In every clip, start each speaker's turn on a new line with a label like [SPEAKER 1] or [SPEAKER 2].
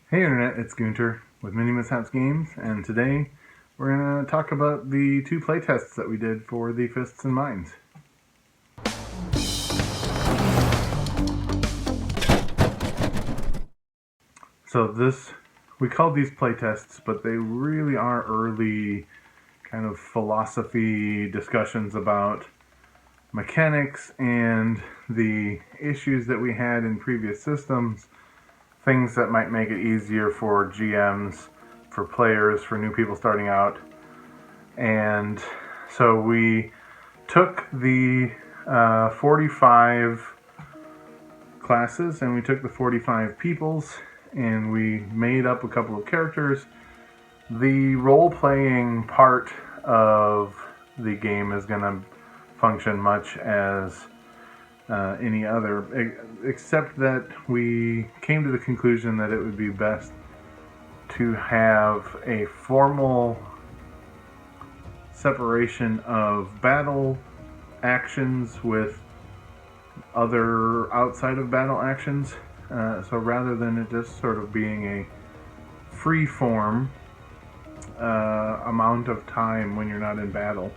[SPEAKER 1] Hey Internet, it's Gunter with MiniMishaps Games, and today we're going to talk about the two playtests that we did for the Fists and Minds. So we call these playtests, but they really are early kind of philosophy discussions about mechanics and the issues that we had in previous systems, things that might make it easier for GMs, for players, for new people starting out. And so we took the 45 classes and we took the 45 peoples and we made up a couple of characters. The role-playing part of the game is going to function much as any other, except that we came to the conclusion that it would be best to have a formal separation of battle actions with other outside of battle actions. So rather than it just sort of being a free form amount of time when you're not in battle,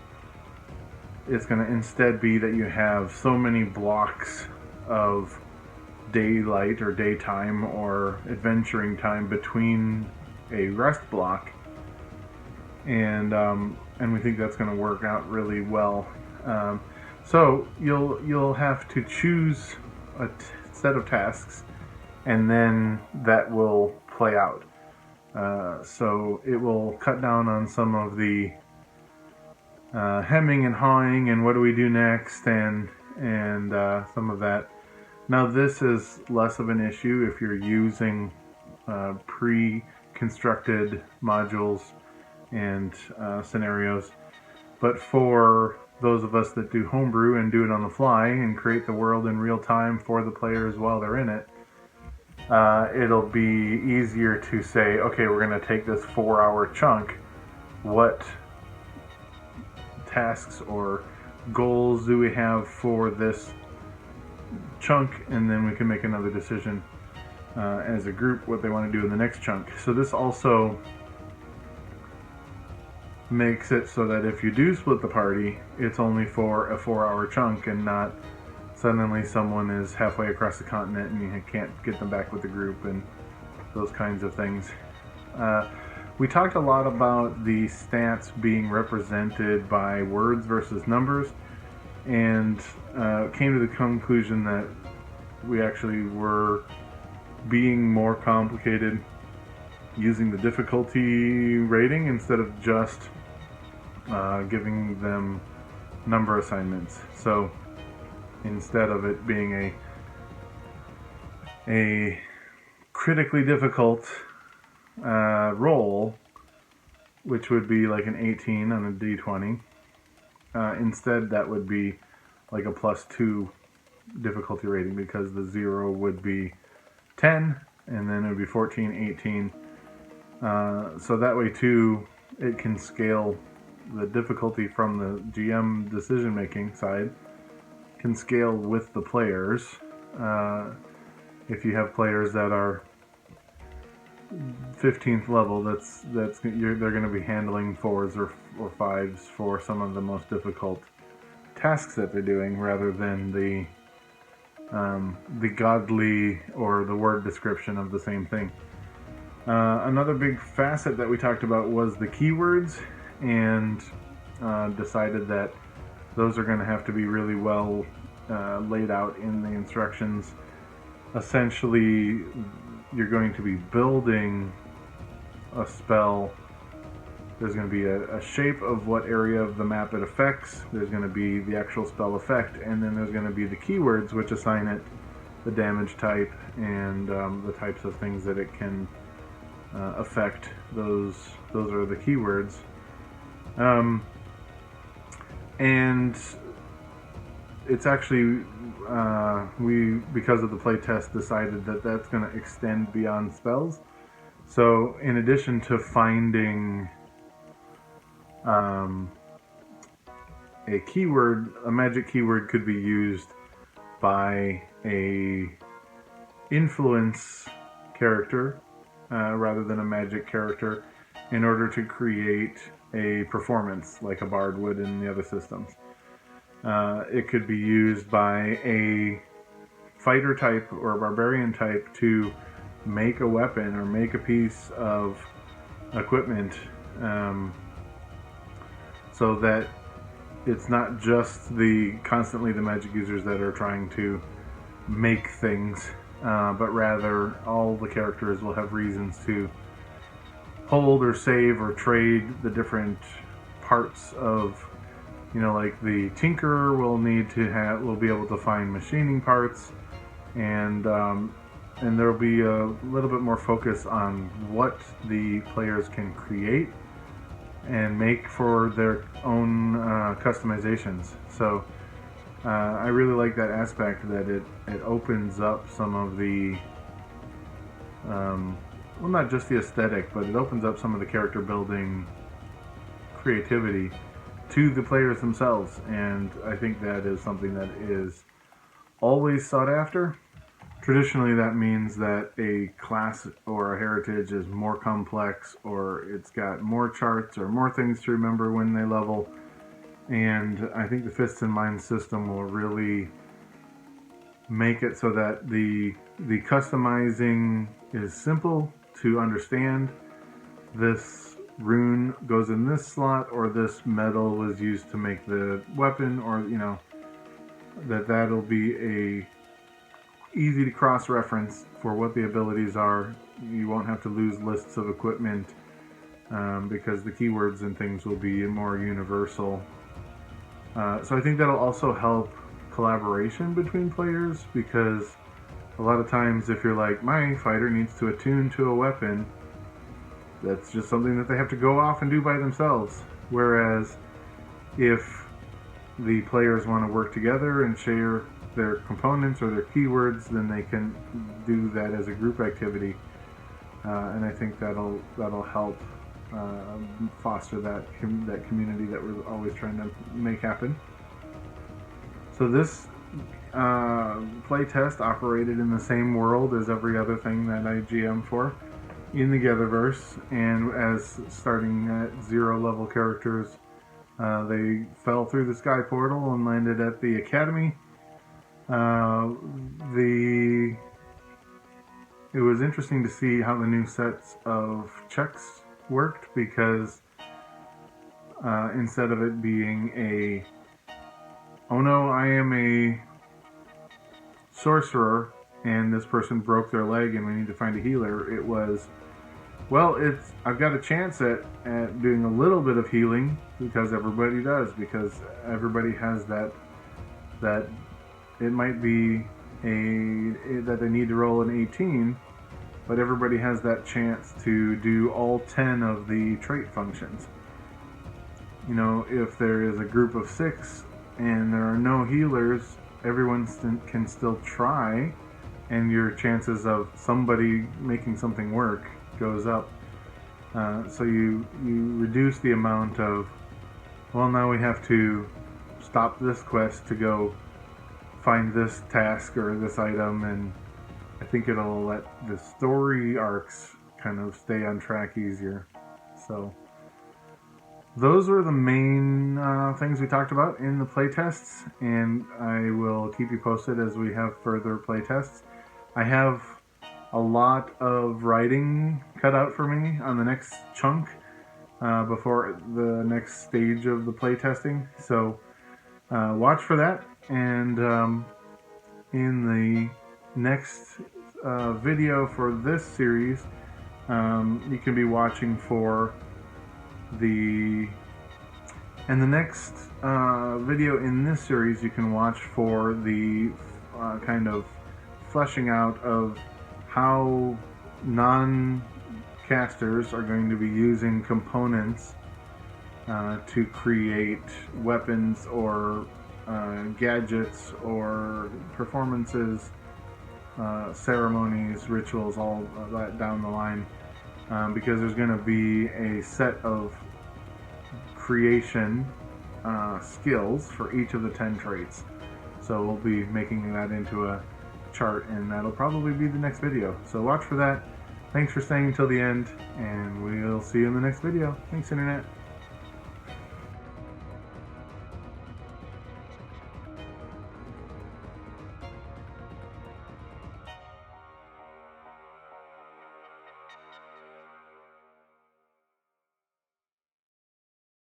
[SPEAKER 1] it's going to instead be that you have so many blocks of daylight or daytime or adventuring time between a rest block, and we think that's going to work out really well. So you'll have to choose a set of tasks, and then that will play out. So it will cut down on some of the hemming and hawing and what do we do next and some of that. Now this is less of an issue if you're using pre-constructed modules and scenarios, but for those of us that do homebrew and do it on the fly and create the world in real time for the players while they're in it, it'll be easier to say, okay, we're going to take this 4-hour chunk. What tasks or goals do we have for this chunk? And then we can make another decision as a group what they want to do in the next chunk. So this also makes it so that if you do split the party, it's only for a 4-hour chunk and not suddenly someone is halfway across the continent and you can't get them back with the group and those kinds of things. We talked a lot about the stats being represented by words versus numbers, and came to the conclusion that we actually were being more complicated using the difficulty rating instead of just giving them number assignments. So instead of it being a critically difficult roll, which would be like an 18 on a d20, instead that would be like a +2 difficulty rating, because the 0 would be 10 and then it would be 14, 18. So that way too it can scale the difficulty from the GM decision making side, can scale with the players. If you have players that are 15th level, they're going to be handling 4s or 5s for some of the most difficult tasks that they're doing, rather than the godly or the word description of the same thing. Another big facet that we talked about was the keywords, and decided that those are going to have to be really well laid out in the instructions. Essentially, you're going to be building a spell. There's going to be a shape of what area of the map it affects. There's going to be the actual spell effect, and then there's going to be the keywords which assign it the damage type and the types of things that it can affect. Those are the keywords. And it's actually, because of the playtest, decided that that's going to extend beyond spells. So in addition to finding a keyword, a magic keyword could be used by a influence character rather than a magic character in order to create a performance like a bard would in the other systems. It could be used by a fighter type or a barbarian type to make a weapon or make a piece of equipment, so that it's not just constantly the magic users that are trying to make things, but rather all the characters will have reasons to hold or save or trade the different parts of, like the tinkerer will be able to find machining parts, and there'll be a little bit more focus on what the players can create and make for their own customizations. So I really like that aspect, that it opens up some of the well, not just the aesthetic, but it opens up some of the character building creativity to the players themselves, and I think that is something that is always sought after. Traditionally, that means that a class or a heritage is more complex, or it's got more charts or more things to remember when they level. And I think the Fists and Minds system will really make it so that the customizing is simple to understand. This rune goes in this slot, or this metal was used to make the weapon, or that'll be a easy to cross-reference for what the abilities are. You won't have to lose lists of equipment, because the keywords and things will be more universal. So I think that'll also help collaboration between players, because a lot of times if you're like, my fighter needs to attune to a weapon, that's just something that they have to go off and do by themselves. Whereas if the players want to work together and share their components or their keywords, then they can do that as a group activity, and I think that'll help foster that community that we're always trying to make happen. So this playtest operated in the same world as every other thing that I GM for in the GetherVerse, and as starting at 0 level characters, they fell through the sky portal and landed at the academy. It was interesting to see how the new sets of checks worked, because instead of it being oh no, I am a sorcerer and this person broke their leg and we need to find a healer, it was, well, I've got a chance at doing a little bit of healing, because everybody does, because everybody has that it might be that they need to roll an 18, but everybody has that chance to do all 10 of the trait functions. If there is a group of 6 and there are no healers, everyone can still try, and your chances of somebody making something work goes up. So you reduce the amount of, well, now we have to stop this quest to go find this task or this item, and I think it'll let the story arcs kind of stay on track easier. So those were the main things we talked about in the playtests, and I will keep you posted as we have further playtests. I have a lot of writing cut out for me on the next chunk before the next stage of the playtesting, so watch for that. And in the next video for this series, you can be watching for the next video in this series, you can watch for the kind of fleshing out of how non-casters are going to be using components to create weapons or gadgets or performances, ceremonies, rituals, all that down the line, because there's going to be a set of creation skills for each of the 10 traits. So we'll be making that into a chart, and that'll probably be the next video. So watch for that. Thanks for staying until the end, and we'll see you in the next video. Thanks, Internet.